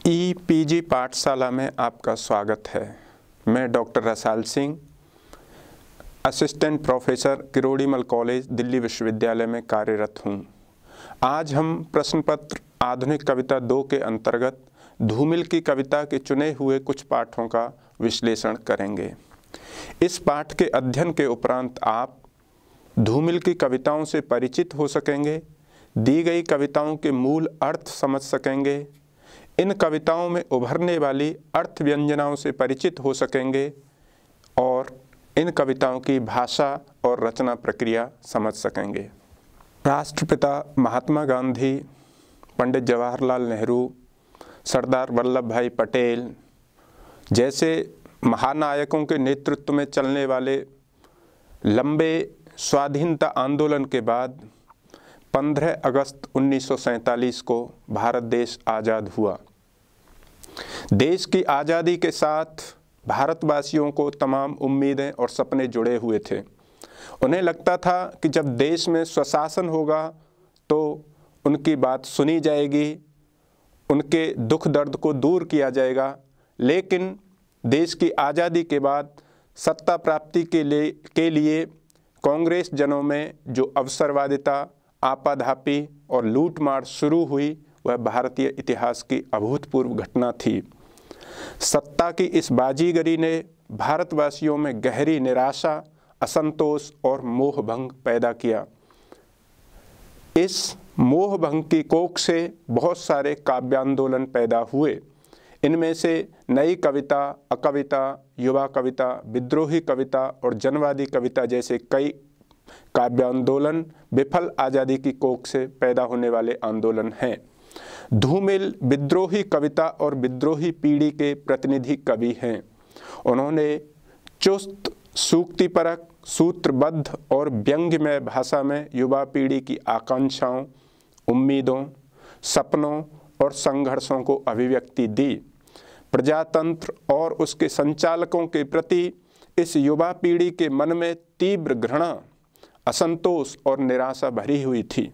E-PG पाठशाला में आपका स्वागत है। मैं doctor Rasal Singh, assistant professor Kirorimal college Delhi विश्वविद्यालय में कार्यरत हूँ। आज हम प्रश्न पत्र आधुनिक कविता 2 के अंतर्गत धूमिल की कविता के चुने हुए कुछ पाठों का विश्लेषण करेंगे। इस पाठ के अध्ययन के उपरांत आप धूमिल की कविताओं से परिचित हो सकेंगे, दी गई कविताओं के मूल अर्थ समझ सकेंगे, इन कविताओं में उभरने वाली अर्थ व्यंजनाओं से परिचित हो सकेंगे और इन कविताओं की भाषा और रचना प्रक्रिया समझ सकेंगे। राष्ट्रपिता महात्मा गांधी, पंडित जवाहरलाल नेहरू, सरदार वल्लभ भाई पटेल जैसे महानायकों के नेतृत्व में चलने वाले लंबे स्वाधीनता आंदोलन के बाद 15 अगस्त 1947 को भारत देश आज़ाद हुआ। देश की आज़ादी के साथ भारतवासियों को तमाम उम्मीदें और सपने जुड़े हुए थे। उन्हें लगता था कि जब देश में स्वशासन होगा तो उनकी बात सुनी जाएगी, उनके दुख दर्द को दूर किया जाएगा। लेकिन देश की आज़ादी के बाद सत्ता प्राप्ति के लिए कांग्रेस जनों में जो अवसरवादिता, आपाधापी और लूटमार शुरू हुई, वह भारतीय इतिहास की अभूतपूर्व घटना थी। सत्ता की इस बाजीगरी ने भारतवासियों में गहरी निराशा, असंतोष और मोहभंग पैदा किया। इस मोहभंग की कोख से बहुत सारे काव्यांदोलन पैदा हुए। इनमें से नई कविता, अकविता, युवा कविता, विद्रोही कविता और जनवादी कविता जैसे कई काव्यांदोलन विफल आज़ादी की कोख से पैदा होने वाले आंदोलन हैं। धूमिल विद्रोही कविता और विद्रोही पीढ़ी के प्रतिनिधि कवि हैं। उन्होंने चुस्त, सूक्तिपरक, सूत्रबद्ध और व्यंग्यमय भाषा में युवा पीढ़ी की आकांक्षाओं, उम्मीदों, सपनों और संघर्षों को अभिव्यक्ति दी। प्रजातंत्र और उसके संचालकों के प्रति इस युवा पीढ़ी के मन में तीव्र घृणा, असंतोष और निराशा भरी हुई थी।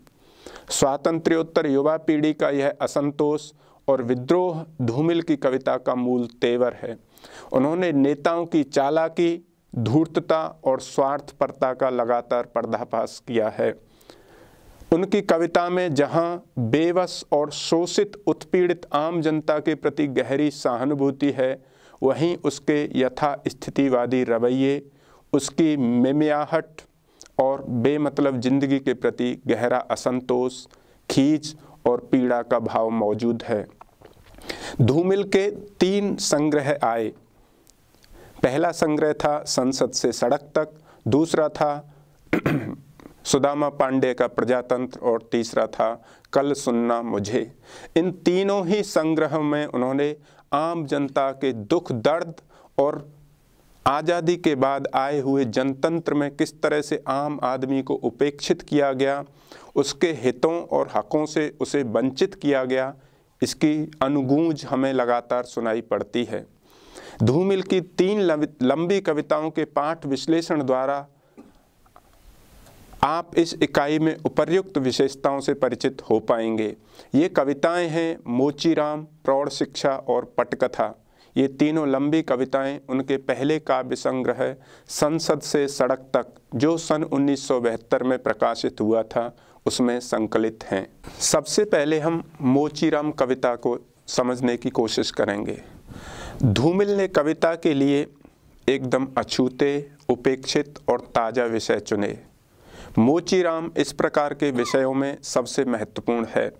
स्वातंत्र्योत्तर युवा पीढ़ी का यह असंतोष और विद्रोह धूमिल की कविता का मूल तेवर है। उन्होंने नेताओं की चालाकी, धूर्तता और स्वार्थपरता का लगातार पर्दाफाश किया है। उनकी कविता में जहां बेबस और शोषित, उत्पीड़ित आम जनता के प्रति गहरी सहानुभूति है, वहीं उसके यथास्थितिवादी रवैये, उसकी मिमियाहट और बेमतलब जिंदगी के प्रति गहरा असंतोष, खींच और पीड़ा का भाव मौजूद है। धूमिल के 3 संग्रह आए। पहला संग्रह था संसद से सड़क तक, दूसरा था सुदामा पांडे का प्रजातंत्र और तीसरा था कल सुनना मुझे। इन तीनों ही संग्रहों में उन्होंने आम जनता के दुख दर्द और आज़ादी के बाद आए हुए जनतंत्र में किस तरह से आम आदमी को उपेक्षित किया गया, उसके हितों और हकों से उसे वंचित किया गया, इसकी अनुगूंज हमें लगातार सुनाई पड़ती है। धूमिल की 3 लंबी कविताओं के पाठ विश्लेषण द्वारा आप इस इकाई में उपर्युक्त विशेषताओं से परिचित हो पाएंगे। ये कविताएं हैं मोचीराम, प्रौढ़ शिक्षा और पटकथा। ये तीनों लंबी कविताएं उनके पहले काव्य संग्रह संसद से सड़क तक, जो सन 1972 में प्रकाशित हुआ था, उसमें संकलित हैं। सबसे पहले हम मोचीराम कविता को समझने की कोशिश करेंगे। धूमिल ने कविता के लिए एकदम अछूते, उपेक्षित और ताज़ा विषय चुने। मोचीराम इस प्रकार के विषयों में सबसे महत्वपूर्ण है।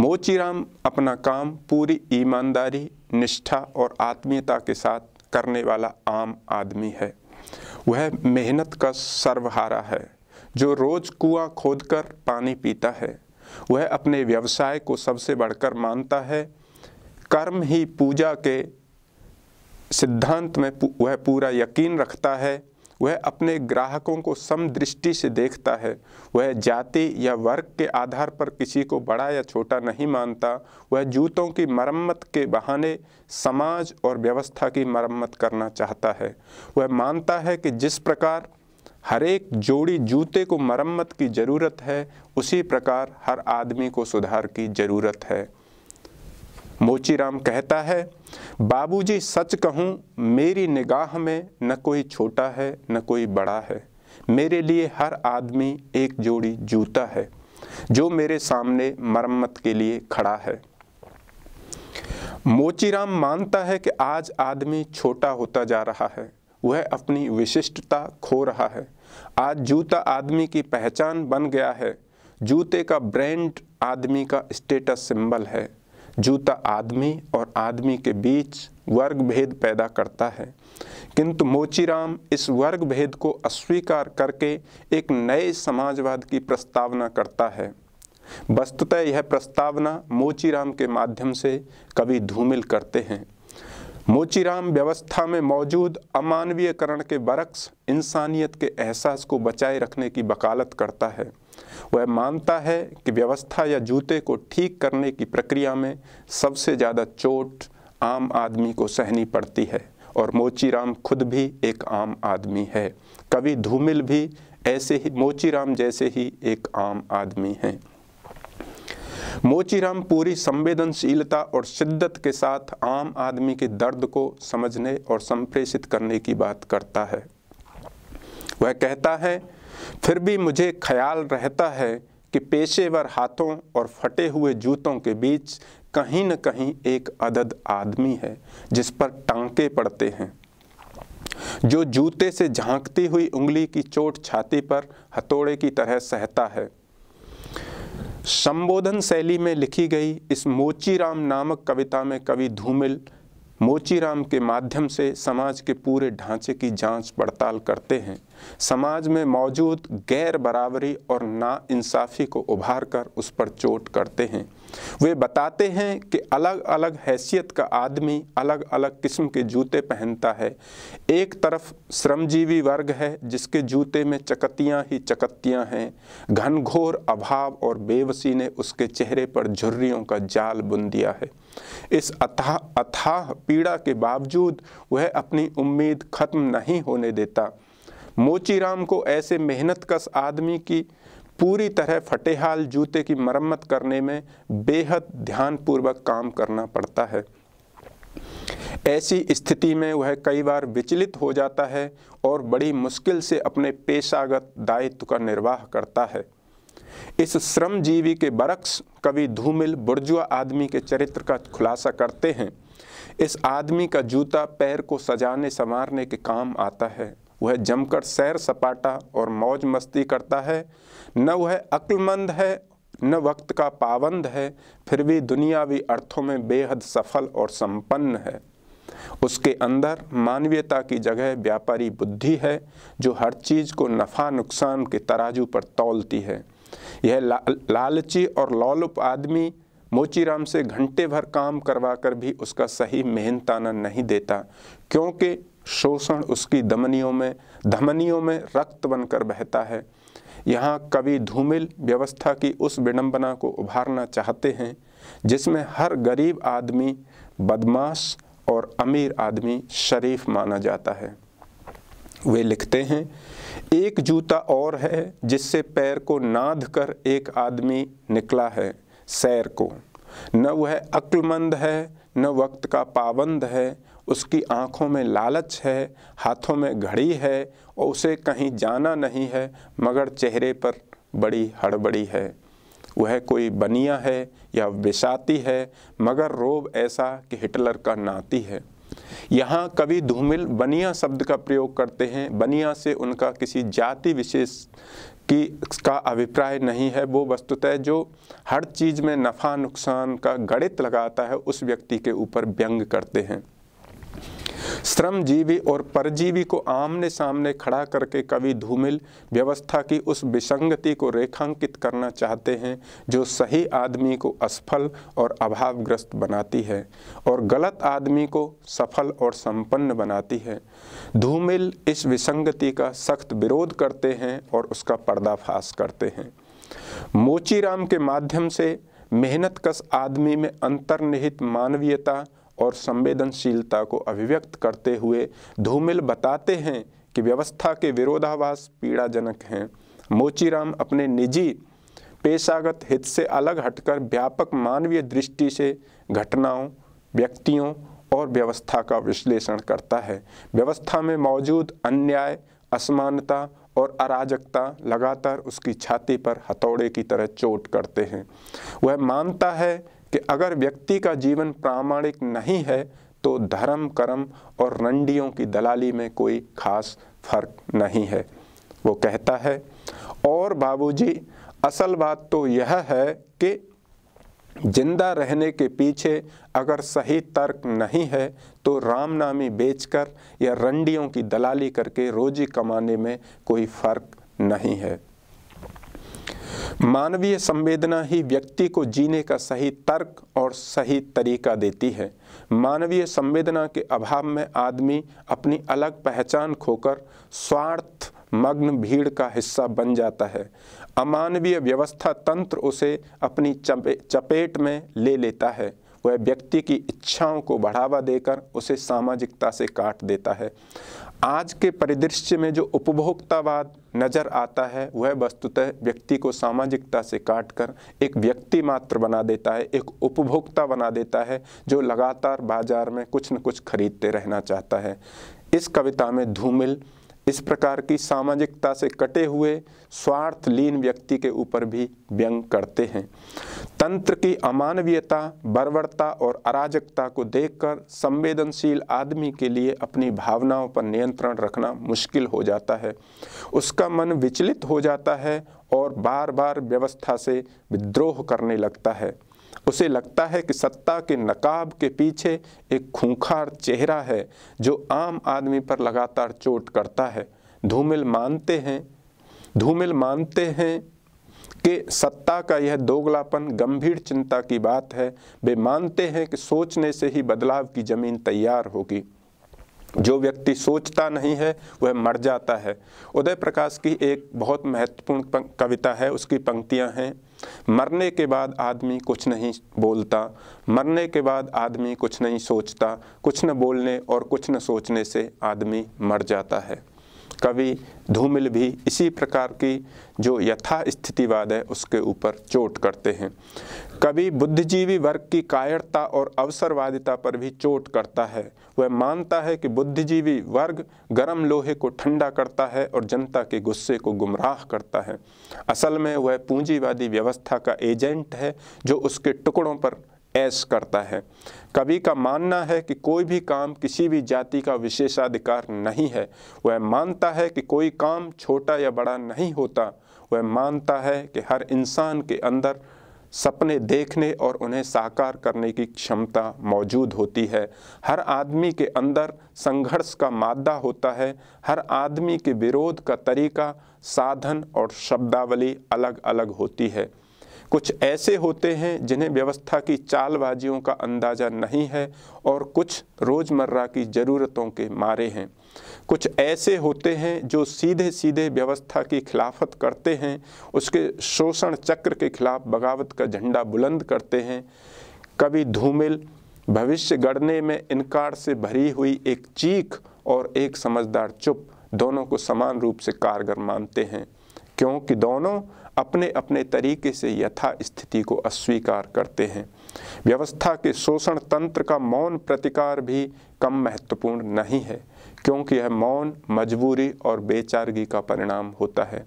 मोचीराम अपना काम पूरी ईमानदारी, निष्ठा और आत्मीयता के साथ करने वाला आम आदमी है। वह मेहनत का सर्वहारा है, जो रोज कुआं खोदकर पानी पीता है। वह अपने व्यवसाय को सबसे बढ़कर मानता है। कर्म ही पूजा के सिद्धांत में वह पूरा यकीन रखता है। वह अपने ग्राहकों को समदृष्टि से देखता है। वह जाति या वर्ग के आधार पर किसी को बड़ा या छोटा नहीं मानता। वह जूतों की मरम्मत के बहाने समाज और व्यवस्था की मरम्मत करना चाहता है। वह मानता है कि जिस प्रकार हर एक जोड़ी जूते को मरम्मत की ज़रूरत है, उसी प्रकार हर आदमी को सुधार की ज़रूरत है। मोचीराम कहता है, बाबूजी सच कहूँ मेरी निगाह में न कोई छोटा है न कोई बड़ा है। मेरे लिए हर आदमी एक जोड़ी जूता है जो मेरे सामने मरम्मत के लिए खड़ा है। मोचीराम मानता है कि आज आदमी छोटा होता जा रहा है, वह अपनी विशिष्टता खो रहा है। आज जूता आदमी की पहचान बन गया है। जूते का ब्रांड आदमी का स्टेटस सिंबल है। जूता आदमी और आदमी के बीच वर्ग भेद पैदा करता है, किंतु मोचीराम इस वर्ग भेद को अस्वीकार करके एक नए समाजवाद की प्रस्तावना करता है। वस्तुतः यह प्रस्तावना मोचीराम के माध्यम से कवि धूमिल करते हैं। मोचीराम व्यवस्था में मौजूद अमानवीयकरण के बरक्स इंसानियत के एहसास को बचाए रखने की वकालत करता है। वह मानता है कि व्यवस्था या जूते को ठीक करने की प्रक्रिया में सबसे ज़्यादा चोट आम आदमी को सहनी पड़ती है, और मोचीराम खुद भी एक आम आदमी है। कवि धूमिल भी ऐसे ही मोचीराम जैसे ही एक आम आदमी हैं। मोचीराम पूरी संवेदनशीलता और शिद्दत के साथ आम आदमी के दर्द को समझने और संप्रेषित करने की बात करता है। वह कहता है, फिर भी मुझे ख्याल रहता है कि पेशेवर हाथों और फटे हुए जूतों के बीच कहीं न कहीं एक अदद आदमी है जिस पर टांके पड़ते हैं, जो जूते से झांकती हुई उंगली की चोट छाती पर हथौड़े की तरह सहता है। संबोधन शैली में लिखी गई इस मोचीराम नामक कविता में कवि धूमिल मोचीराम के माध्यम से समाज के पूरे ढांचे की जांच पड़ताल करते हैं। समाज में मौजूद गैर बराबरी और नाइंसाफ़ी को उभार कर उस पर चोट करते हैं। वे बताते हैं कि अलग अलग हैसियत का आदमी अलग अलग किस्म के जूते पहनता है। एक तरफ श्रमजीवी वर्ग है जिसके जूते में चकत्तियाँ ही चकत्तियाँ हैं। घनघोर अभाव और बेबसी ने उसके चेहरे पर झुर्रियों का जाल बुन दिया है। इस अथाह पीड़ा के बावजूद वह अपनी उम्मीद खत्म नहीं होने देता। मोचीराम को ऐसे मेहनतकश आदमी की पूरी तरह फटेहाल जूते की मरम्मत करने में बेहद ध्यानपूर्वक काम करना पड़ता है। ऐसी स्थिति में वह कई बार विचलित हो जाता है और बड़ी मुश्किल से अपने पेशागत दायित्व का निर्वाह करता है। इस श्रमजीवी के बरक्स कवि धूमिल बुर्जुआ आदमी के चरित्र का खुलासा करते हैं। इस आदमी का जूता पैर को सजाने संवारने के काम आता है। वह जमकर सैर सपाटा और मौज मस्ती करता है। न वह अक्लमंद है न वक्त का पाबंद है, फिर भी दुनियावी अर्थों में बेहद सफल और संपन्न है। उसके अंदर मानवीयता की जगह व्यापारी बुद्धि है जो हर चीज़ को नफ़ा नुकसान के तराजू पर तौलती है। यह लालची और लोलुप आदमी मोचीराम से घंटे भर काम करवा कर भी उसका सही मेहनताना नहीं देता, क्योंकि शोषण उसकी धमनियों में रक्त बनकर बहता है। यहाँ कवि धूमिल व्यवस्था की उस विडंबना को उभारना चाहते हैं जिसमें हर गरीब आदमी बदमाश और अमीर आदमी शरीफ माना जाता है। वे लिखते हैं, एक जूता और है जिससे पैर को नाद कर एक आदमी निकला है सैर को। न वह अक्लमंद है न वक्त का पाबंद है। उसकी आँखों में लालच है, हाथों में घड़ी है और उसे कहीं जाना नहीं है, मगर चेहरे पर बड़ी हड़बड़ी है। वह कोई बनिया है या विषाती है, मगर रोब ऐसा कि हिटलर का नाती है। यहाँ कवि धूमिल बनिया शब्द का प्रयोग करते हैं। बनिया से उनका किसी जाति विशेष का अभिप्राय नहीं है। वो वस्तुतः जो हर चीज़ में नफ़ा नुकसान का गणित लगाता है उस व्यक्ति के ऊपर व्यंग करते हैं। श्रमजीवी और परजीवी को आमने सामने खड़ा करके कवि धूमिल व्यवस्था की उस विसंगति को रेखांकित करना चाहते हैं जो सही आदमी को असफल और अभावग्रस्त बनाती है और गलत आदमी को सफल और संपन्न बनाती है। धूमिल इस विसंगति का सख्त विरोध करते हैं और उसका पर्दाफाश करते हैं। मोचीराम के माध्यम से मेहनतकश आदमी में अंतर्निहित मानवीयता और संवेदनशीलता को अभिव्यक्त करते हुए धूमिल बताते हैं कि व्यवस्था के विरोधाभास पीड़ाजनक हैं। मोचीराम अपने निजी पेशागत हित से अलग हटकर व्यापक मानवीय दृष्टि से घटनाओं, व्यक्तियों और व्यवस्था का विश्लेषण करता है। व्यवस्था में मौजूद अन्याय, असमानता और अराजकता लगातार उसकी छाती पर हथौड़े की तरह चोट करते हैं। वह मानता है कि अगर व्यक्ति का जीवन प्रामाणिक नहीं है तो धर्म, कर्म और रंडियों की दलाली में कोई खास फर्क नहीं है। वो कहता है, और बाबूजी, असल बात तो यह है कि जिंदा रहने के पीछे अगर सही तर्क नहीं है तो रामनामी बेचकर या रंडियों की दलाली करके रोजी कमाने में कोई फर्क नहीं है। मानवीय संवेदना ही व्यक्ति को जीने का सही तर्क और सही तरीका देती है। मानवीय संवेदना के अभाव में आदमी अपनी अलग पहचान खोकर स्वार्थ मग्न भीड़ का हिस्सा बन जाता है। अमानवीय व्यवस्था तंत्र उसे अपनी चपेट में ले लेता है। वह व्यक्ति की इच्छाओं को बढ़ावा देकर उसे सामाजिकता से काट देता है। आज के परिदृश्य में जो उपभोक्तावाद नजर आता है वह वस्तुतः व्यक्ति को सामाजिकता से काटकर एक व्यक्ति मात्र बना देता है, एक उपभोक्ता बना देता है जो लगातार बाजार में कुछ न कुछ खरीदते रहना चाहता है। इस कविता में धूमिल इस प्रकार की सामाजिकता से कटे हुए स्वार्थलीन व्यक्ति के ऊपर भी व्यंग करते हैं। तंत्र की अमानवीयता, बर्बरता और अराजकता को देखकर संवेदनशील आदमी के लिए अपनी भावनाओं पर नियंत्रण रखना मुश्किल हो जाता है। उसका मन विचलित हो जाता है और बार बार व्यवस्था से विद्रोह करने लगता है। उसे लगता है कि सत्ता के नकाब के पीछे एक खूंखार चेहरा है जो आम आदमी पर लगातार चोट करता है। धूमिल मानते हैं कि सत्ता का यह दोगलापन गंभीर चिंता की बात है। वे मानते हैं कि सोचने से ही बदलाव की जमीन तैयार होगी। जो व्यक्ति सोचता नहीं है वह मर जाता है। उदय प्रकाश की एक बहुत महत्वपूर्ण कविता है, उसकी पंक्तियां हैं, मरने के बाद आदमी कुछ नहीं बोलता, मरने के बाद आदमी कुछ नहीं सोचता, कुछ न बोलने और कुछ न सोचने से आदमी मर जाता है। कवि धूमिल भी इसी प्रकार की जो यथास्थितिवाद है उसके ऊपर चोट करते हैं। कवि बुद्धिजीवी वर्ग की कायरता और अवसरवादिता पर भी चोट करता है। वह मानता है कि बुद्धिजीवी वर्ग गर्म लोहे को ठंडा करता है और जनता के गुस्से को गुमराह करता है। असल में वह पूंजीवादी व्यवस्था का एजेंट है जो उसके टुकड़ों पर ऐश करता है। कवि का मानना है कि कोई भी काम किसी भी जाति का विशेषाधिकार नहीं है। वह मानता है कि कोई काम छोटा या बड़ा नहीं होता। वह मानता है कि हर इंसान के अंदर सपने देखने और उन्हें साकार करने की क्षमता मौजूद होती है। हर आदमी के अंदर संघर्ष का मादा होता है। हर आदमी के विरोध का तरीका, साधन और शब्दावली अलग अलग होती है। कुछ ऐसे होते हैं जिन्हें व्यवस्था की चालबाजियों का अंदाज़ा नहीं है और कुछ रोज़मर्रा की ज़रूरतों के मारे हैं। कुछ ऐसे होते हैं जो सीधे सीधे व्यवस्था की खिलाफत करते हैं, उसके शोषण चक्र के खिलाफ बगावत का झंडा बुलंद करते हैं। कवि धूमिल भविष्य गढ़ने में इनकार से भरी हुई एक चीख और एक समझदार चुप दोनों को समान रूप से कारगर मानते हैं, क्योंकि दोनों अपने अपने तरीके से यथा स्थिति को अस्वीकार करते हैं। व्यवस्था के शोषण तंत्र का मौन प्रतिकार भी कम महत्वपूर्ण नहीं है, क्योंकि यह मौन मजबूरी और बेचारगी का परिणाम होता है।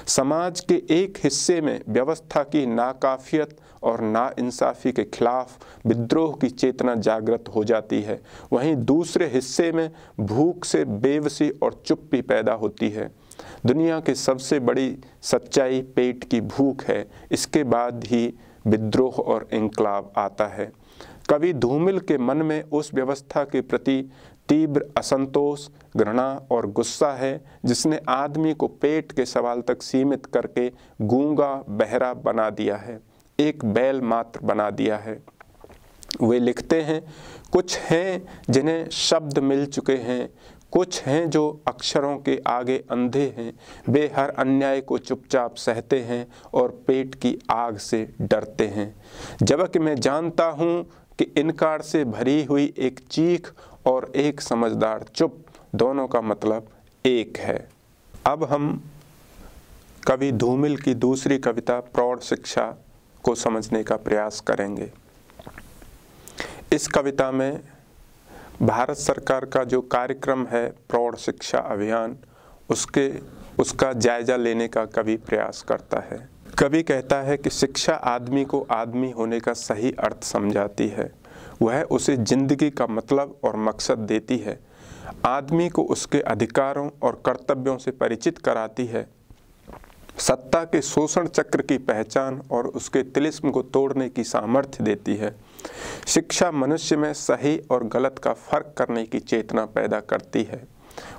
समाज के एक हिस्से में व्यवस्था की नाकाफियत और नाइंसाफ़ी के खिलाफ विद्रोह की चेतना जागृत हो जाती है, वहीं दूसरे हिस्से में भूख से बेबसी और चुप्पी पैदा होती है। दुनिया की सबसे बड़ी सच्चाई पेट की भूख है, इसके बाद ही विद्रोह और इंकलाब आता है। कवि धूमिल के मन में उस व्यवस्था के प्रति तीव्र असंतोष, घृणा और गुस्सा है जिसने आदमी को पेट के सवाल तक सीमित करके गूंगा बहरा बना दिया है, एक बैल मात्र बना दिया है। वे लिखते हैं, कुछ हैं जिन्हें शब्द मिल चुके हैं, कुछ हैं जो अक्षरों के आगे अंधे हैं। वे हर अन्याय को चुपचाप सहते हैं और पेट की आग से डरते हैं। जबकि मैं जानता हूँ कि इनकार से भरी हुई एक चीख और एक समझदार चुप दोनों का मतलब एक है। अब हम कवि धूमिल की दूसरी कविता प्रौढ़ शिक्षा को समझने का प्रयास करेंगे। इस कविता में भारत सरकार का जो कार्यक्रम है प्रौढ़ शिक्षा अभियान, उसका जायजा लेने का कवि प्रयास करता है। कवि कहता है कि शिक्षा आदमी को आदमी होने का सही अर्थ समझाती है, वह उसे जिंदगी का मतलब और मकसद देती है, आदमी को उसके अधिकारों और कर्तव्यों से परिचित कराती है, सत्ता के शोषण चक्र की पहचान और उसके तिलिस्म को तोड़ने की सामर्थ्य देती है। शिक्षा मनुष्य में सही और गलत का फर्क करने की चेतना पैदा करती है,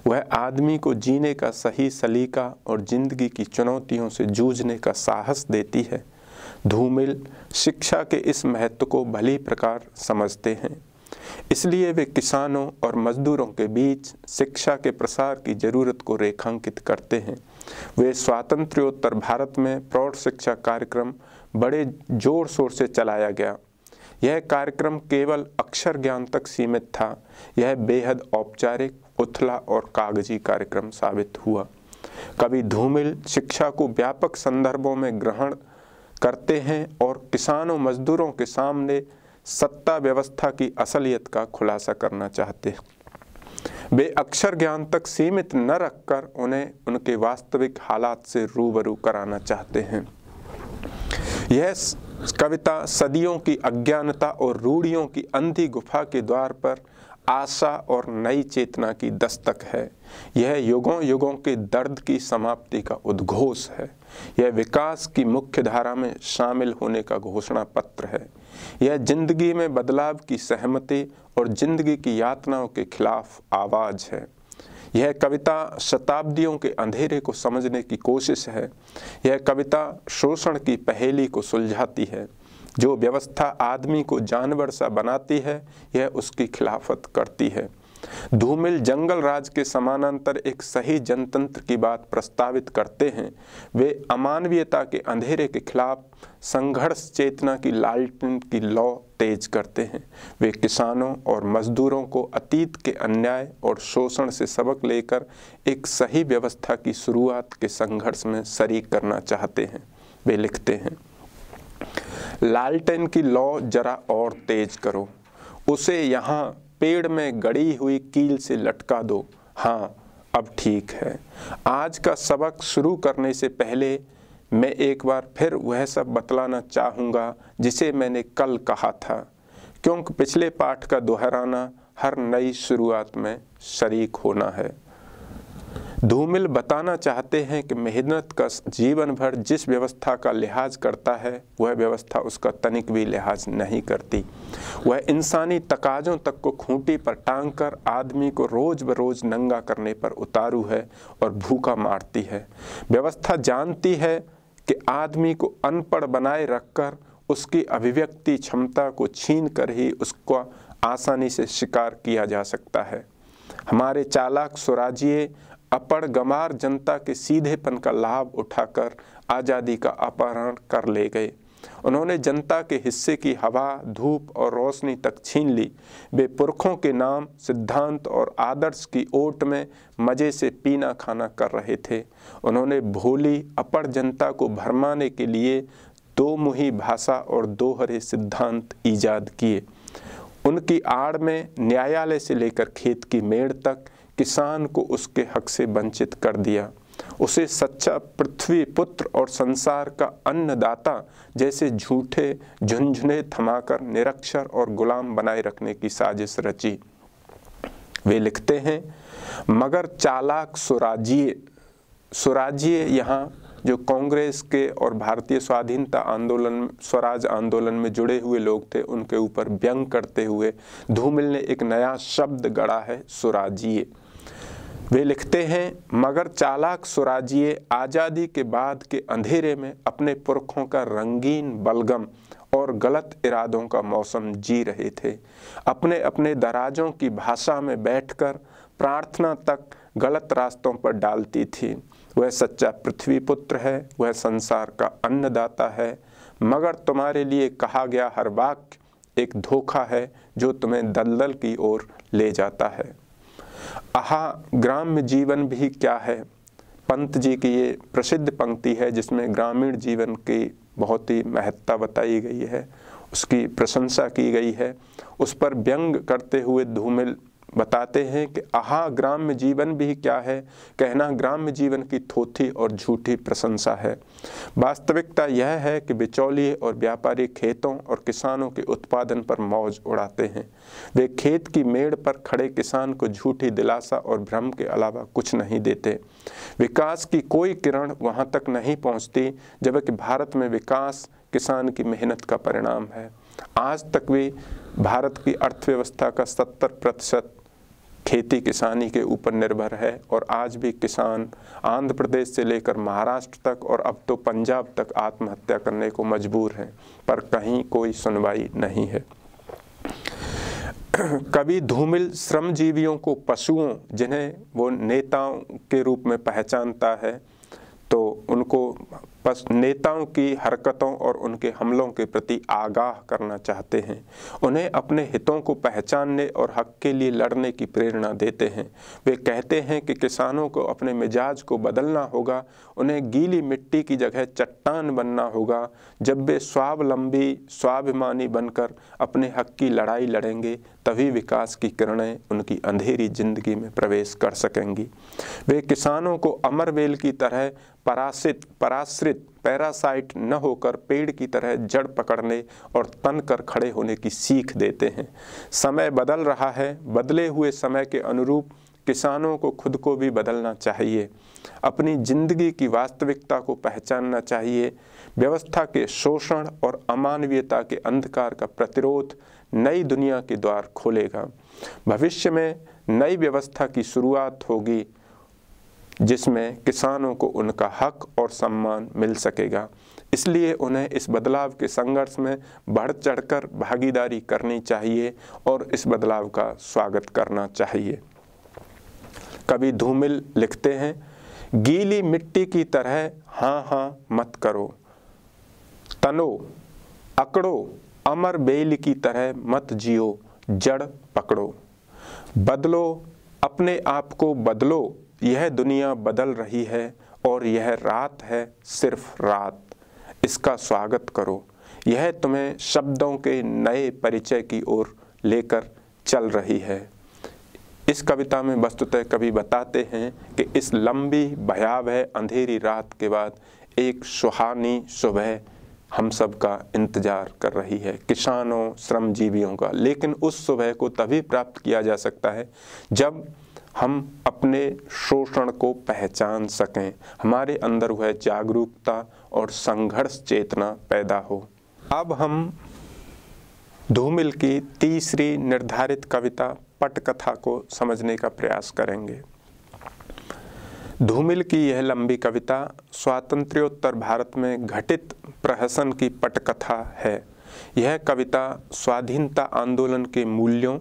वह आदमी को जीने का सही सलीका और जिंदगी की चुनौतियों से जूझने का साहस देती है। धूमिल शिक्षा के इस महत्व को भली प्रकार समझते हैं, इसलिए वे किसानों और मजदूरों के बीच शिक्षा के प्रसार की जरूरत को रेखांकित करते हैं। वे स्वातंत्र्योत्तर भारत में प्रौढ़ शिक्षा कार्यक्रम बड़े जोर शोर से चलाया गया। यह कार्यक्रम केवल अक्षर ज्ञान तक सीमित था, यह बेहद औपचारिक, उथला और कागजी कार्यक्रम साबित हुआ। कवि धूमिल शिक्षा को व्यापक संदर्भों में ग्रहण करते हैं और किसानों मजदूरों के सामने सत्ता व्यवस्था की असलियत का खुलासा करना चाहते हैं। वे अक्षर ज्ञान तक सीमित न रखकर उन्हें उनके वास्तविक हालात से रूबरू कराना चाहते हैं। यह कविता सदियों की अज्ञानता और रूढ़ियों की अंधी गुफा के द्वार पर आशा और नई चेतना की दस्तक है। यह युगों युगों के दर्द की समाप्ति का उद्घोष है। यह विकास की मुख्य धारा में शामिल होने का घोषणा पत्र है। यह जिंदगी में बदलाव की सहमति और जिंदगी की यातनाओं के खिलाफ आवाज है। यह कविता शताब्दियों के अंधेरे को समझने की कोशिश है। यह कविता शोषण की पहेली को सुलझाती है। जो व्यवस्था आदमी को जानवर सा बनाती है, यह उसकी खिलाफत करती है। धूमिल जंगल राज के समानांतर एक सही जनतंत्र की बात प्रस्तावित करते हैं। वे अमानवीयता के अंधेरे के खिलाफ संघर्ष चेतना की लालटेन की लौ तेज करते हैं। वे किसानों और मजदूरों को अतीत के अन्याय और शोषण से सबक लेकर एक सही व्यवस्था की शुरुआत के संघर्ष में शरीक करना चाहते हैं। वे लिखते हैं, लालटेन की लौ जरा और तेज करो, उसे यहाँ पेड़ में गड़ी हुई कील से लटका दो। हाँ, अब ठीक है। आज का सबक शुरू करने से पहले मैं एक बार फिर वह सब बतलाना चाहूँगा जिसे मैंने कल कहा था, क्योंकि पिछले पाठ का दोहराना हर नई शुरुआत में शरीक होना है। धूमिल बताना चाहते हैं कि मेहनत का जीवन भर जिस व्यवस्था का लिहाज करता है, वह व्यवस्था उसका तनिक भी लिहाज नहीं करती। वह इंसानी तकाजों तक को खूंटी पर टांग कर आदमी को रोज बरोज नंगा करने पर उतारू है और भूखा मारती है। व्यवस्था जानती है कि आदमी को अनपढ़ बनाए रखकर उसकी अभिव्यक्ति क्षमता को छीन कर ही उसको आसानी से शिकार किया जा सकता है। हमारे चालाक स्वराज्य अपढ़ गंवार जनता के सीधेपन का लाभ उठाकर आज़ादी का अपहरण कर ले गए। उन्होंने जनता के हिस्से की हवा, धूप और रोशनी तक छीन ली। वे पुरखों के नाम, सिद्धांत और आदर्श की ओट में मज़े से पीना खाना कर रहे थे। उन्होंने भोली अपढ़ जनता को भरमाने के लिए दो मुही भाषा और दोहरे सिद्धांत ईजाद किए। उनकी आड़ में न्यायालय से लेकर खेत की मेड़ तक किसान को उसके हक से वंचित कर दिया। उसे सच्चा पृथ्वी पुत्र और संसार का अन्नदाता जैसे झूठे झुंझुने थमाकर निरक्षर और गुलाम बनाए रखने की साजिश रची। वे लिखते हैं, मगर चालाक स्वराज्य यहाँ जो कांग्रेस के और भारतीय स्वाधीनता आंदोलन, स्वराज आंदोलन में जुड़े हुए लोग थे, उनके ऊपर व्यंग करते हुए धूमिल ने एक नया शब्द गढ़ा है, स्वराज्य। वे लिखते हैं, मगर चालाक स्वराज्य आज़ादी के बाद के अंधेरे में अपने पुरखों का रंगीन बलगम और गलत इरादों का मौसम जी रहे थे। अपने अपने दराजों की भाषा में बैठकर प्रार्थना तक गलत रास्तों पर डालती थी। वह सच्चा पृथ्वी पुत्र है, वह संसार का अन्नदाता है, मगर तुम्हारे लिए कहा गया हर वाक्य एक धोखा है जो तुम्हें दलदल की ओर ले जाता है। आहा, ग्राम्य जीवन भी क्या है, पंत जी की ये प्रसिद्ध पंक्ति है जिसमें ग्रामीण जीवन की बहुत ही महत्ता बताई गई है, उसकी प्रशंसा की गई है। उस पर व्यंग करते हुए धूमिल बताते हैं कि आहा ग्राम्य जीवन भी क्या है, कहना ग्राम्य जीवन की थोथी और झूठी प्रशंसा है। वास्तविकता यह है कि बिचौलिए और व्यापारी खेतों और किसानों के उत्पादन पर मौज उड़ाते हैं। वे खेत की मेड़ पर खड़े किसान को झूठी दिलासा और भ्रम के अलावा कुछ नहीं देते। विकास की कोई किरण वहाँ तक नहीं पहुँचती, जबकि भारत में विकास किसान की मेहनत का परिणाम है। आज तक भी भारत की अर्थव्यवस्था का 70% खेती किसानी के ऊपर निर्भर है और आज भी किसान आंध्र प्रदेश से लेकर महाराष्ट्र तक और अब तो पंजाब तक आत्महत्या करने को मजबूर हैं, पर कहीं कोई सुनवाई नहीं है। कवि धूमिल श्रमजीवियों को पशुओं, जिन्हें वो नेताओं के रूप में पहचानता है, तो उनको नेताओं की हरकतों और उनके हमलों के प्रति आगाह करना चाहते हैं। उन्हें अपने हितों को पहचानने और हक के लिए लड़ने की प्रेरणा देते हैं। वे कहते हैं कि किसानों को अपने मिजाज को बदलना होगा, उन्हें गीली मिट्टी की जगह चट्टान बनना होगा। जब वे स्वावलंबी स्वाभिमानी बनकर अपने हक की लड़ाई लड़ेंगे, तभी विकास की किरणें उनकी अंधेरी जिंदगी में प्रवेश कर सकेंगी। वे किसानों को अमरवेल की तरह पराश्रित पैरासाइट न होकर पेड़ की तरह जड़ पकड़ने और तन कर खड़े होने की सीख देते हैं। समय बदल रहा है, बदले हुए समय के अनुरूप किसानों को खुद को भी बदलना चाहिए, अपनी जिंदगी की वास्तविकता को पहचानना चाहिए। व्यवस्था के शोषण और अमानवीयता के अंधकार का प्रतिरोध नई दुनिया के द्वार खोलेगा। भविष्य में नई व्यवस्था की शुरुआत होगी जिसमें किसानों को उनका हक और सम्मान मिल सकेगा। इसलिए उन्हें इस बदलाव के संघर्ष में बढ़ चढ़कर भागीदारी करनी चाहिए और इस बदलाव का स्वागत करना चाहिए। कवि धूमिल लिखते हैं, गीली मिट्टी की तरह हाँ हाँ मत करो, तनो अकड़ो, अमर बेल की तरह मत जियो, जड़ पकड़ो। बदलो, अपने आप को बदलो, यह दुनिया बदल रही है और यह रात है, सिर्फ रात। इसका स्वागत करो, यह तुम्हें शब्दों के नए परिचय की ओर लेकर चल रही है। इस कविता में वस्तुतः कवि बताते हैं कि इस लंबी भयावह अंधेरी रात के बाद एक सुहानी सुबह हम सब का इंतजार कर रही है, किसानों श्रमजीवियों का। लेकिन उस सुबह को तभी प्राप्त किया जा सकता है जब हम अपने शोषण को पहचान सकें, हमारे अंदर वह जागरूकता और संघर्ष चेतना पैदा हो। अब हम धूमिल की तीसरी निर्धारित कविता पटकथा को समझने का प्रयास करेंगे। धूमिल की यह लंबी कविता स्वातंत्र्योत्तर भारत में घटित प्रहसन की पटकथा है। यह कविता स्वाधीनता आंदोलन के मूल्यों,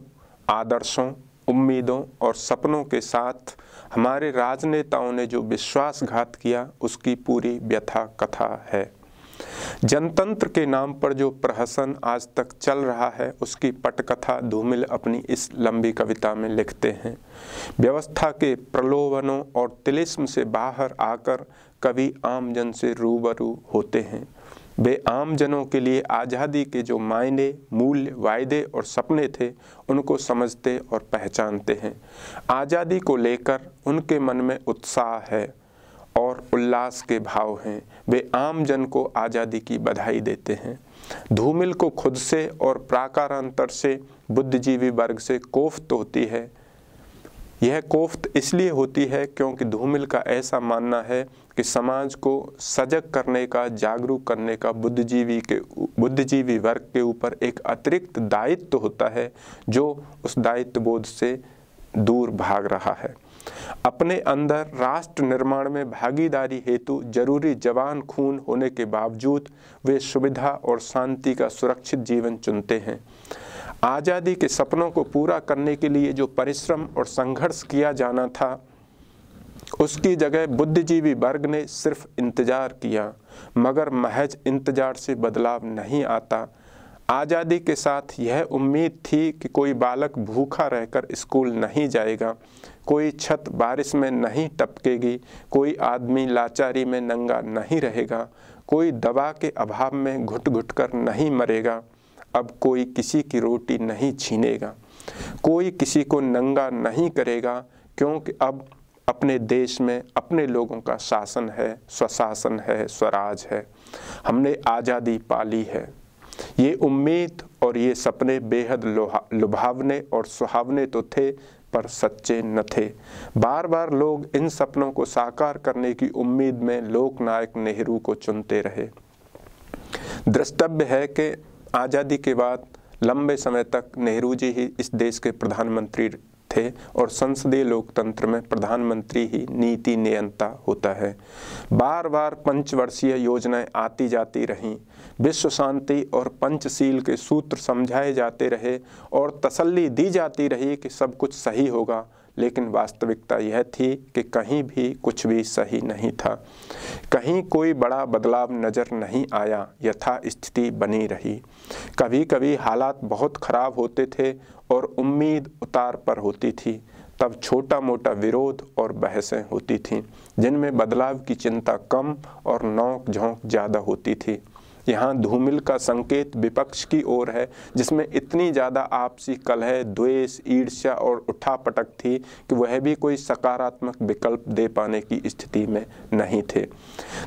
आदर्शों, उम्मीदों और सपनों के साथ हमारे राजनेताओं ने जो विश्वासघात किया उसकी पूरी व्यथा कथा है। जनतंत्र के नाम पर जो प्रहसन आज तक चल रहा है उसकी पटकथा धूमिल अपनी इस लंबी कविता में लिखते हैं। व्यवस्था के प्रलोभनों और तिलिस्म से बाहर आकर कवि आमजन से रूबरू होते हैं। वे आम जनों के लिए आज़ादी के जो मायने, मूल्य, वायदे और सपने थे उनको समझते और पहचानते हैं। आज़ादी को लेकर उनके मन में उत्साह है और उल्लास के भाव हैं। वे आम जन को आज़ादी की बधाई देते हैं। धूमिल को खुद से और प्राकारांतर से, बुद्धिजीवी वर्ग से कोफ्त होती है। यह कोफ्त इसलिए होती है क्योंकि धूमिल का ऐसा मानना है कि समाज को सजग करने का, जागरूक करने का बुद्धिजीवी वर्ग के ऊपर एक अतिरिक्त दायित्व होता है जो उस दायित्व बोध से दूर भाग रहा है। अपने अंदर राष्ट्र निर्माण में भागीदारी हेतु जरूरी जवान खून होने के बावजूद वे सुविधा और शांति का सुरक्षित जीवन चुनते हैं। आज़ादी के सपनों को पूरा करने के लिए जो परिश्रम और संघर्ष किया जाना था उसकी जगह बुद्धिजीवी वर्ग ने सिर्फ इंतजार किया, मगर महज इंतजार से बदलाव नहीं आता। आज़ादी के साथ यह उम्मीद थी कि कोई बालक भूखा रहकर स्कूल नहीं जाएगा, कोई छत बारिश में नहीं टपकेगी, कोई आदमी लाचारी में नंगा नहीं रहेगा, कोई दवा के अभाव में घुट घुट कर नहीं मरेगा। अब कोई किसी की रोटी नहीं छीनेगा, कोई किसी को नंगा नहीं करेगा, क्योंकि अब अपने देश में अपने लोगों का शासन है, स्वशासन है, स्वराज है। हमने आज़ादी पाली है। ये उम्मीद और ये सपने बेहद लुभावने और सुहावने तो थे, पर सच्चे न थे। बार बार लोग इन सपनों को साकार करने की उम्मीद में लोकनायक नेहरू को चुनते रहे। द्रष्टव्य है कि आज़ादी के बाद लंबे समय तक नेहरू जी ही इस देश के प्रधानमंत्री थे और संसदीय लोकतंत्र में प्रधानमंत्री ही नीति नियंता होता है। बार बार पंचवर्षीय योजनाएं आती जाती रहीं, विश्व शांति और पंचशील के सूत्र समझाए जाते रहे और तसल्ली दी जाती रही कि सब कुछ सही होगा, लेकिन वास्तविकता यह थी कि कहीं भी कुछ भी सही नहीं था। कहीं कोई बड़ा बदलाव नज़र नहीं आया, यथा स्थिति बनी रही। कभी कभी हालात बहुत खराब होते थे और उम्मीद उतार पर होती थी, तब छोटा मोटा विरोध और बहसें होती थीं, जिनमें बदलाव की चिंता कम और नोक झोंक ज़्यादा होती थी। यहाँ धूमिल का संकेत विपक्ष की ओर है, जिसमें इतनी ज़्यादा आपसी कलह, द्वेष, ईर्ष्या और उठापटक थी कि वह भी कोई सकारात्मक विकल्प दे पाने की स्थिति में नहीं थे।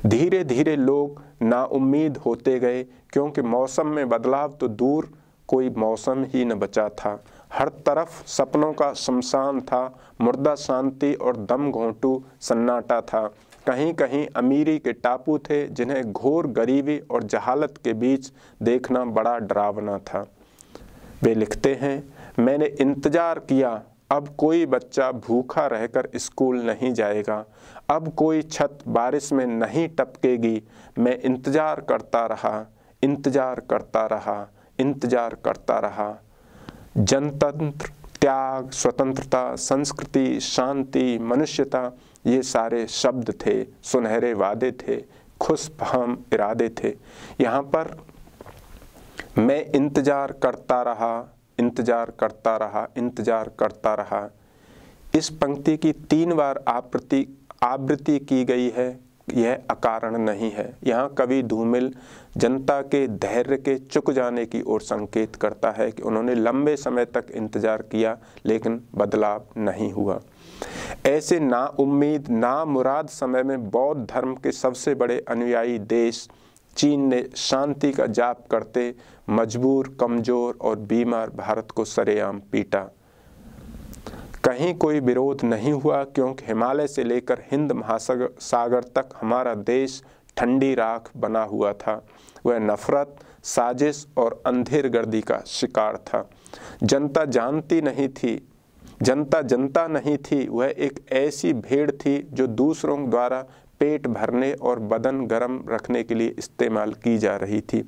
धीरे धीरे लोग नाउम्मीद होते गए, क्योंकि मौसम में बदलाव तो दूर, कोई मौसम ही न बचा था। हर तरफ सपनों का शमशान था, मुर्दा शांति और दम घोंटू सन्नाटा था। कहीं कहीं अमीरी के टापू थे, जिन्हें घोर गरीबी और जहालत के बीच देखना बड़ा डरावना था। वे लिखते हैं, मैंने इंतजार किया, अब कोई बच्चा भूखा रहकर स्कूल नहीं जाएगा, अब कोई छत बारिश में नहीं टपकेगी। मैं इंतजार करता रहा, इंतजार करता रहा, इंतजार करता रहा। जनतंत्र, त्याग, स्वतंत्रता, संस्कृति, शांति, मनुष्यता, ये सारे शब्द थे, सुनहरे वादे थे, खुशफहम इरादे थे। यहाँ पर मैं इंतजार करता रहा, इंतजार करता रहा, इंतजार करता रहा, इस पंक्ति की 3 बार आवृत्ति की गई है। यह अकारण नहीं है। यहाँ कवि धूमिल जनता के धैर्य के चुक जाने की ओर संकेत करता है कि उन्होंने लंबे समय तक इंतजार किया, लेकिन बदलाव नहीं हुआ। ऐसे नाउम्मीद, नामुराद समय में बौद्ध धर्म के सबसे बड़े अनुयायी देश चीन ने शांति का जाप करते मजबूर, कमजोर और बीमार भारत को सरेआम पीटा। कहीं कोई विरोध नहीं हुआ, क्योंकि हिमालय से लेकर हिंद महासागर तक हमारा देश ठंडी राख बना हुआ था। वह नफरत, साजिश और अंधेरगर्दी का शिकार था। जनता जनता नहीं थी, वह एक ऐसी भेड़ थी जो दूसरों द्वारा पेट भरने और बदन गर्म रखने के लिए इस्तेमाल की जा रही थी।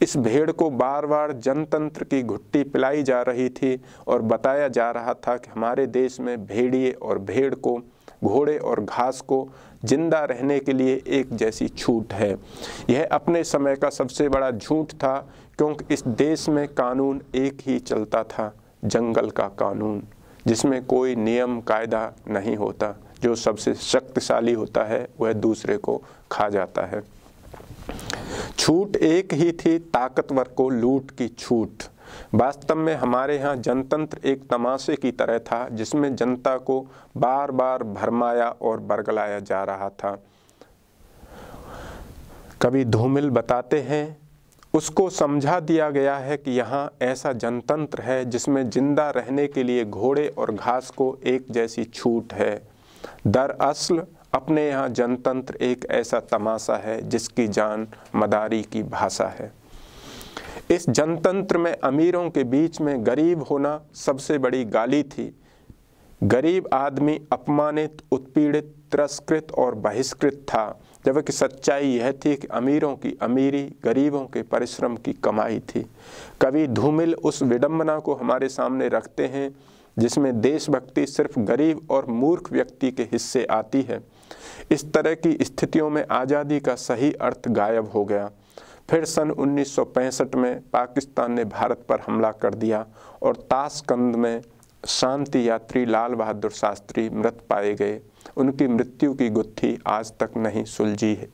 इस भेड़ को बार बार जनतंत्र की घुट्टी पिलाई जा रही थी और बताया जा रहा था कि हमारे देश में भेड़िए और भेड़ को, घोड़े और घास को जिंदा रहने के लिए एक जैसी छूट है। यह अपने समय का सबसे बड़ा झूठ था, क्योंकि इस देश में कानून एक ही चलता था, जंगल का कानून, जिसमें कोई नियम कायदा नहीं होता। जो सबसे शक्तिशाली होता है वह दूसरे को खा जाता है। छूट एक ही थी, ताकतवर को लूट की छूट। वास्तव में हमारे यहाँ जनतंत्र एक तमाशे की तरह था, जिसमें जनता को बार बार भरमाया और बरगलाया जा रहा था। कवि धूमिल बताते हैं, उसको समझा दिया गया है कि यहाँ ऐसा जनतंत्र है जिसमें जिंदा रहने के लिए घोड़े और घास को एक जैसी छूट है। दरअसल अपने यहाँ जनतंत्र एक ऐसा तमाशा है जिसकी जान मदारी की भाषा है। इस जनतंत्र में अमीरों के बीच में गरीब होना सबसे बड़ी गाली थी। गरीब आदमी अपमानित, उत्पीड़ित, तिरस्कृत और बहिष्कृत था, जबकि सच्चाई यह थी कि अमीरों की अमीरी गरीबों के परिश्रम की कमाई थी। कवि धूमिल उस विडंबना को हमारे सामने रखते हैं जिसमें देशभक्ति सिर्फ गरीब और मूर्ख व्यक्ति के हिस्से आती है। इस तरह की स्थितियों में आज़ादी का सही अर्थ गायब हो गया। फिर सन 1965 में पाकिस्तान ने भारत पर हमला कर दिया और ताशकंद में शांति यात्री लाल बहादुर शास्त्री मृत पाए गए। उनकी मृत्यु की गुत्थी आज तक नहीं सुलझी है।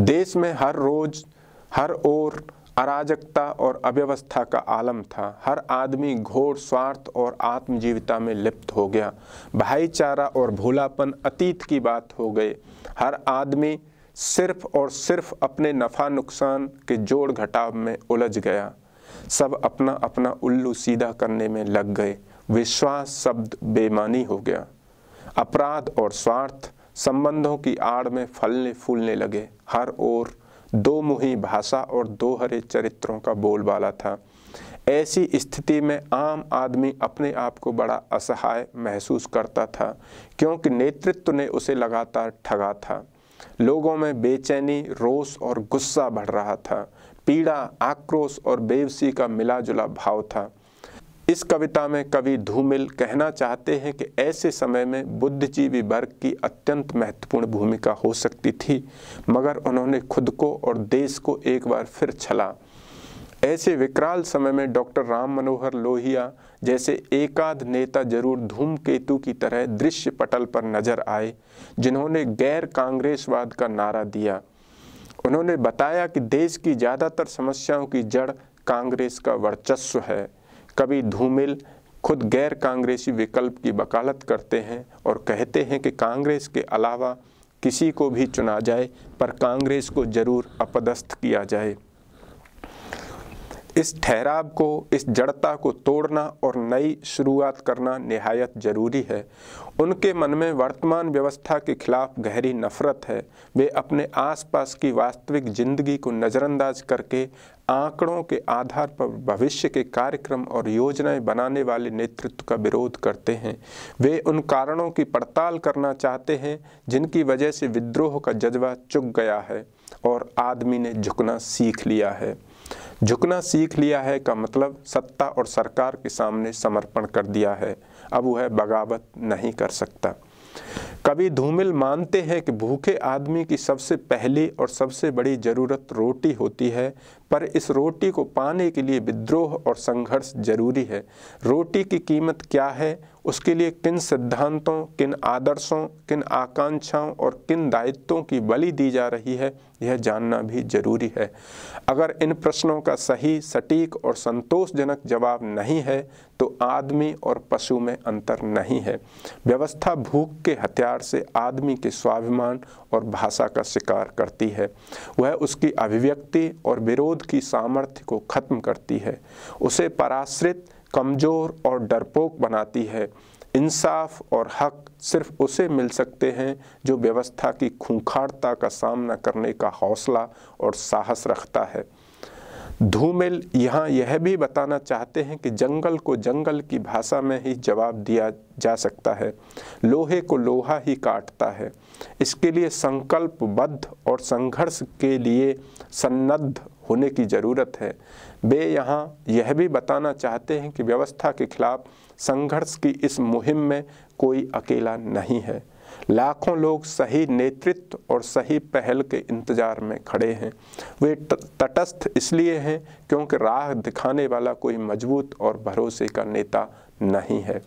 देश में हर रोज हर ओर अराजकता और अव्यवस्था का आलम था। हर आदमी घोर स्वार्थ और आत्मजीविता में लिप्त हो गया। भाईचारा और भोलापन अतीत की बात हो गए। हर आदमी सिर्फ और सिर्फ अपने नफ़ा नुकसान के जोड़ घटाव में उलझ गया। सब अपना अपना उल्लू सीधा करने में लग गए। विश्वास शब्द बेमानी हो गया। अपराध और स्वार्थ संबंधों की आड़ में फलने फूलने लगे। हर ओर दो मुही भाषा और दोहरे चरित्रों का बोलबाला था। ऐसी स्थिति में आम आदमी अपने आप को बड़ा असहाय महसूस करता था, क्योंकि नेतृत्व ने उसे लगातार ठगा था। लोगों में बेचैनी, रोष और गुस्सा बढ़ रहा था। पीड़ा, आक्रोश और बेबसी का मिला जुला भाव था। इस कविता में कवि धूमिल कहना चाहते हैं कि ऐसे समय में बुद्धिजीवी वर्ग की अत्यंत महत्वपूर्ण भूमिका हो सकती थी, मगर उन्होंने खुद को और देश को एक बार फिर छला। ऐसे विकराल समय में डॉक्टर राम मनोहर लोहिया जैसे एकाध नेता जरूर धूमकेतु की तरह दृश्य पटल पर नजर आए, जिन्होंने गैर कांग्रेसवाद का नारा दिया। उन्होंने बताया कि देश की ज़्यादातर समस्याओं की जड़ कांग्रेस का वर्चस्व है। कवि धूमिल खुद गैर कांग्रेसी विकल्प की वकालत करते हैं और कहते हैं कि कांग्रेस के अलावा किसी को भी चुना जाए, पर कांग्रेस को जरूर अपदस्थ किया जाए। इस ठहराव को, इस जड़ता को तोड़ना और नई शुरुआत करना निहायत जरूरी है। उनके मन में वर्तमान व्यवस्था के खिलाफ गहरी नफरत है। वे अपने आसपास की वास्तविक जिंदगी को नज़रअंदाज करके आंकड़ों के आधार पर भविष्य के कार्यक्रम और योजनाएं बनाने वाले नेतृत्व का विरोध करते हैं। वे उन कारणों की पड़ताल करना चाहते हैं जिनकी वजह से विद्रोह का जज्बा चुक गया है और आदमी ने झुकना सीख लिया है। झुकना सीख लिया है का मतलब सत्ता और सरकार के सामने समर्पण कर दिया है। अब वह बगावत नहीं कर सकता। कवि धूमिल मानते हैं कि भूखे आदमी की सबसे पहली और सबसे बड़ी जरूरत रोटी होती है, पर इस रोटी को पाने के लिए विद्रोह और संघर्ष जरूरी है। रोटी की कीमत क्या है, उसके लिए किन सिद्धांतों, किन आदर्शों, किन आकांक्षाओं और किन दायित्वों की बलि दी जा रही है, यह जानना भी जरूरी है। अगर इन प्रश्नों का सही, सटीक और संतोषजनक जवाब नहीं है तो आदमी और पशु में अंतर नहीं है। व्यवस्था भूख के हथियार से आदमी के स्वाभिमान और भाषा का शिकार करती है। वह उसकी अभिव्यक्ति और विरोध की सामर्थ्य को खत्म करती है। उसे पराश्रित, कमजोर और डरपोक बनाती है। इंसाफ और हक सिर्फ उसे मिल सकते हैं जो व्यवस्था की खूंखारता का सामना करने का हौसला और साहस रखता है। धूमिल यहाँ यह भी बताना चाहते हैं कि जंगल को जंगल की भाषा में ही जवाब दिया जा सकता है। लोहे को लोहा ही काटता है। इसके लिए संकल्पबद्ध और संघर्ष के लिए सन्नद्ध होने की ज़रूरत है। वे यहाँ यह भी बताना चाहते हैं कि व्यवस्था के खिलाफ संघर्ष की इस मुहिम में कोई अकेला नहीं है। लाखों लोग सही नेतृत्व और सही पहल के इंतजार में खड़े हैं। वे तटस्थ इसलिए हैं क्योंकि राह दिखाने वाला कोई मजबूत और भरोसे का नेता नहीं है।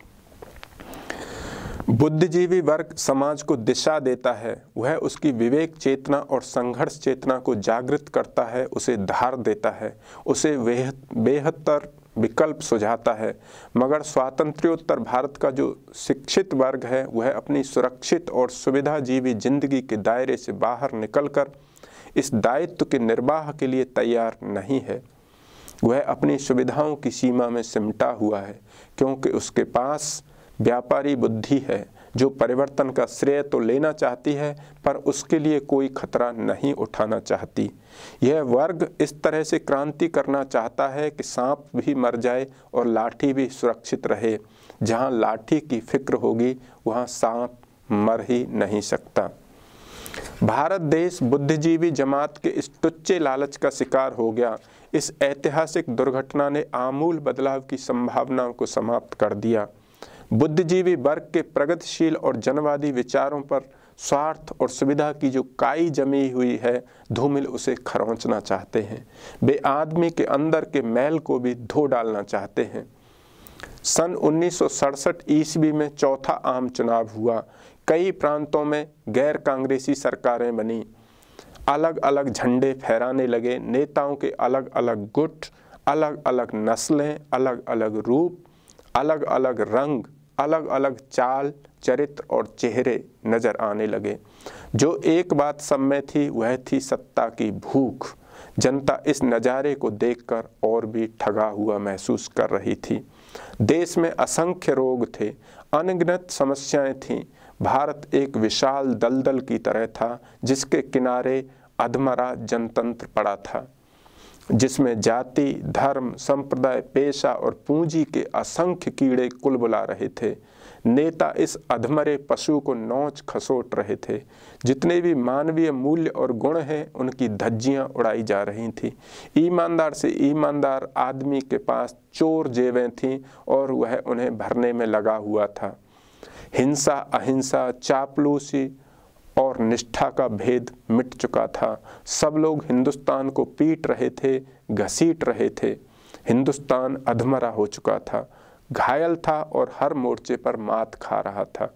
बुद्धिजीवी वर्ग समाज को दिशा देता है। वह उसकी विवेक चेतना और संघर्ष चेतना को जागृत करता है, उसे धार देता है, उसे बेहतर विकल्प सुझाता है। मगर स्वातंत्र्योत्तर भारत का जो शिक्षित वर्ग है वह अपनी सुरक्षित और सुविधाजीवी जिंदगी के दायरे से बाहर निकलकर इस दायित्व के निर्वाह के लिए तैयार नहीं है। वह अपनी सुविधाओं की सीमा में सिमटा हुआ है, क्योंकि उसके पास व्यापारी बुद्धि है जो परिवर्तन का श्रेय तो लेना चाहती है, पर उसके लिए कोई खतरा नहीं उठाना चाहती। यह वर्ग इस तरह से क्रांति करना चाहता है कि सांप भी मर जाए और लाठी भी सुरक्षित रहे। जहाँ लाठी की फिक्र होगी वहाँ सांप मर ही नहीं सकता। भारत देश बुद्धिजीवी जमात के इस टुच्चे लालच का शिकार हो गया। इस ऐतिहासिक दुर्घटना ने आमूल बदलाव की संभावनाओं को समाप्त कर दिया। बुद्धिजीवी वर्ग के प्रगतिशील और जनवादी विचारों पर स्वार्थ और सुविधा की जो काई जमी हुई है, धूमिल उसे खरोंचना चाहते हैं। वे आदमी के अंदर के मैल को भी धो डालना चाहते हैं। सन 1967 ईस्वी में चौथा आम चुनाव हुआ। कई प्रांतों में गैर कांग्रेसी सरकारें बनी। अलग अलग झंडे फहराने लगे। नेताओं के अलग अलग गुट, अलग अलग नस्लें, अलग अलग रूप, अलग अलग रंग, अलग अलग चाल, चरित्र और चेहरे नजर आने लगे। जो एक बात सब में थी वह थी सत्ता की भूख। जनता इस नज़ारे को देखकर और भी ठगा हुआ महसूस कर रही थी। देश में असंख्य रोग थे, अनगिनत समस्याएं थीं। भारत एक विशाल दलदल की तरह था जिसके किनारे अधमरा जनतंत्र पड़ा था, जिसमें जाति, धर्म, संप्रदाय, पेशा और पूंजी के असंख्य कीड़े कुलबुला रहे थे। नेता इस अधमरे पशु को नोच खसोट रहे थे। जितने भी मानवीय मूल्य और गुण हैं उनकी धज्जियां उड़ाई जा रही थीं। ईमानदार से ईमानदार आदमी के पास चोर जेबें थीं और वह उन्हें भरने में लगा हुआ था। हिंसा, अहिंसा, चापलूसी और निष्ठा का भेद मिट चुका था। सब लोग हिंदुस्तान को पीट रहे थे, घसीट रहे थे। हिंदुस्तान अधमरा हो चुका था, घायल था और हर मोर्चे पर मात खा रहा था।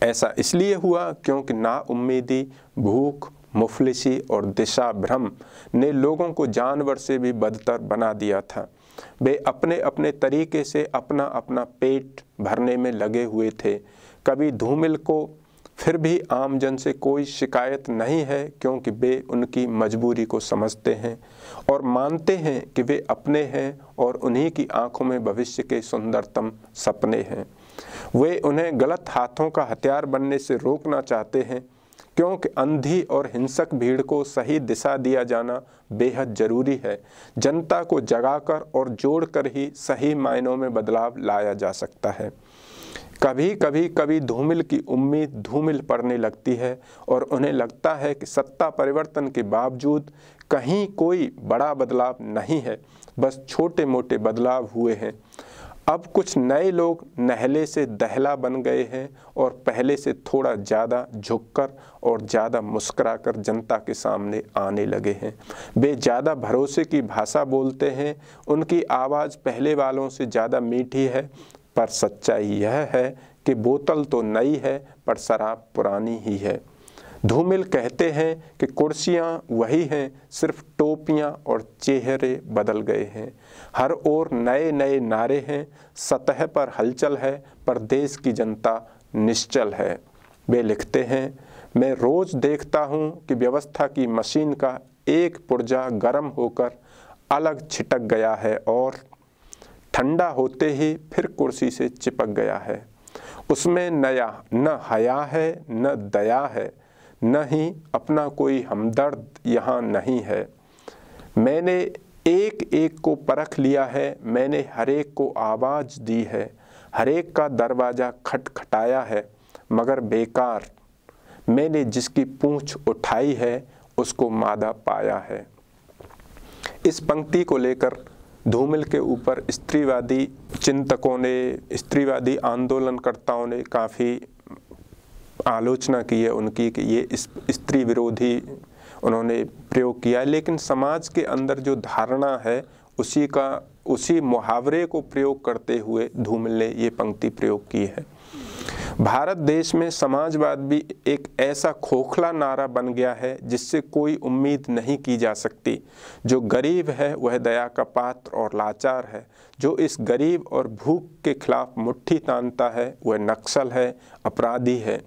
ऐसा इसलिए हुआ क्योंकि नाउम्मीदी, भूख, मुफलिसी और दिशा भ्रम ने लोगों को जानवर से भी बदतर बना दिया था। वे अपने अपने तरीके से अपना अपना पेट भरने में लगे हुए थे। कभी धूमिल को फिर भी आमजन से कोई शिकायत नहीं है क्योंकि वे उनकी मजबूरी को समझते हैं और मानते हैं कि वे अपने हैं और उन्हीं की आंखों में भविष्य के सुंदरतम सपने हैं। वे उन्हें गलत हाथों का हथियार बनने से रोकना चाहते हैं क्योंकि अंधी और हिंसक भीड़ को सही दिशा दिया जाना बेहद जरूरी है। जनता को जगाकर और जोड़कर ही सही मायनों में बदलाव लाया जा सकता है। कभी धूमिल की उम्मीद धूमिल पड़ने लगती है और उन्हें लगता है कि सत्ता परिवर्तन के बावजूद कहीं कोई बड़ा बदलाव नहीं है, बस छोटे मोटे बदलाव हुए हैं। अब कुछ नए लोग नहले से दहला बन गए हैं और पहले से थोड़ा ज़्यादा झुककर और ज़्यादा मुस्कुराकर जनता के सामने आने लगे हैं। वे ज़्यादा भरोसे की भाषा बोलते हैं। उनकी आवाज़ पहले वालों से ज़्यादा मीठी है, पर सच्चाई यह है कि बोतल तो नई है पर शराब पुरानी ही है। धूमिल कहते हैं कि कुर्सियाँ वही हैं, सिर्फ टोपियाँ और चेहरे बदल गए हैं। हर ओर नए नए नारे हैं, सतह पर हलचल है पर देश की जनता निश्चल है। वे लिखते हैं, मैं रोज़ देखता हूँ कि व्यवस्था की मशीन का एक पुर्जा गर्म होकर अलग छिटक गया है और ठंडा होते ही फिर कुर्सी से चिपक गया है। उसमें न हया है, न दया है, न ही अपना कोई हमदर्द यहाँ नहीं है। मैंने एक एक को परख लिया है, मैंने हर एक को आवाज़ दी है, हर एक का दरवाज़ा खटखटाया है, मगर बेकार। मैंने जिसकी पूंछ उठाई है उसको मादा पाया है। इस पंक्ति को लेकर धूमिल के ऊपर स्त्रीवादी चिंतकों ने, स्त्रीवादी आंदोलनकर्ताओं ने काफ़ी आलोचना की है उनकी कि ये स्त्री विरोधी उन्होंने प्रयोग किया। लेकिन समाज के अंदर जो धारणा है उसी मुहावरे को प्रयोग करते हुए धूमिल ने ये पंक्ति प्रयोग की है। भारत देश में समाजवाद भी एक ऐसा खोखला नारा बन गया है जिससे कोई उम्मीद नहीं की जा सकती। जो गरीब है वह दया का पात्र और लाचार है। जो इस गरीब और भूख के खिलाफ मुट्ठी तानता है वह नक्सल है, अपराधी है।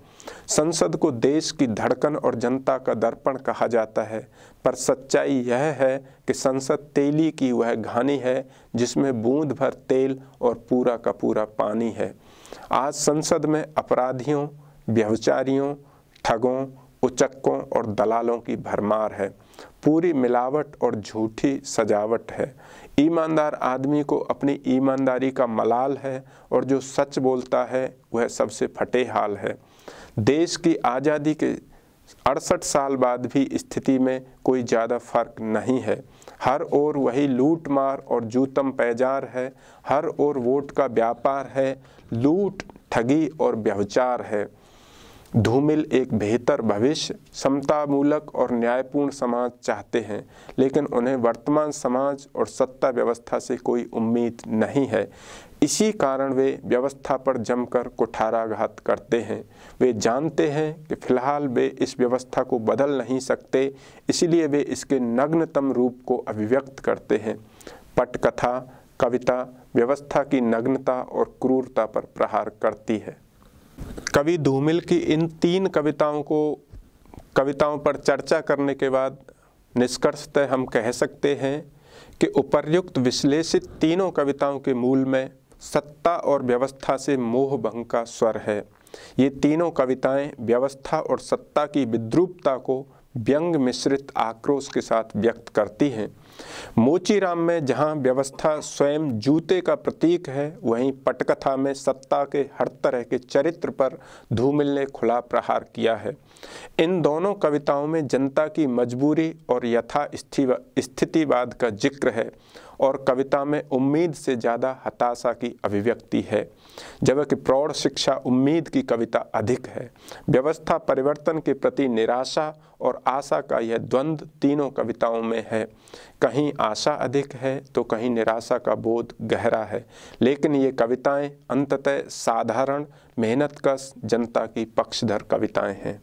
संसद को देश की धड़कन और जनता का दर्पण कहा जाता है, पर सच्चाई यह है कि संसद तेली की वह घानी है जिसमें बूंद भर तेल और पूरा का पूरा पानी है। आज संसद में अपराधियों, व्यभिचारियों, ठगों, उचक्कों और दलालों की भरमार है। पूरी मिलावट और झूठी सजावट है। ईमानदार आदमी को अपनी ईमानदारी का मलाल है और जो सच बोलता है वह सबसे फटे हाल है। देश की आज़ादी के 68 साल बाद भी स्थिति में कोई ज़्यादा फर्क नहीं है। हर ओर वही लूट मार और जूतम पैजार है। हर ओर वोट का व्यापार है, लूट, ठगी और व्यभिचार है। धूमिल एक बेहतर भविष्य, समतामूलक और न्यायपूर्ण समाज चाहते हैं, लेकिन उन्हें वर्तमान समाज और सत्ता व्यवस्था से कोई उम्मीद नहीं है। इसी कारण वे व्यवस्था पर जमकर कुठाराघात करते हैं। वे जानते हैं कि फिलहाल वे इस व्यवस्था को बदल नहीं सकते, इसलिए वे इसके नग्नतम रूप को अभिव्यक्त करते हैं। पटकथा, कविता व्यवस्था की नग्नता और क्रूरता पर प्रहार करती है। कवि धूमिल की इन 3 कविताओं पर चर्चा करने के बाद निष्कर्षतः हम कह सकते हैं कि उपर्युक्त विश्लेषित तीनों कविताओं के मूल में सत्ता और व्यवस्था से मोह भंग का स्वर है। ये तीनों कविताएं व्यवस्था और सत्ता की विद्रूपता को व्यंग मिश्रित आक्रोश के साथ व्यक्त करती हैं। मोचीराम में जहां व्यवस्था स्वयं जूते का प्रतीक है, वहीं पटकथा में सत्ता के हर तरह के चरित्र पर धूमिल ने खुला प्रहार किया है। इन दोनों कविताओं में जनता की मजबूरी और यथास्थितिवाद का जिक्र है और कविता में उम्मीद से ज़्यादा हताशा की अभिव्यक्ति है, जबकि प्रौढ़ शिक्षा उम्मीद की कविता अधिक है। व्यवस्था परिवर्तन के प्रति निराशा और आशा का यह द्वंद्व तीनों कविताओं में है। कहीं आशा अधिक है तो कहीं निराशा का बोध गहरा है, लेकिन ये कविताएं अंततः साधारण मेहनतकश जनता की पक्षधर कविताएं हैं।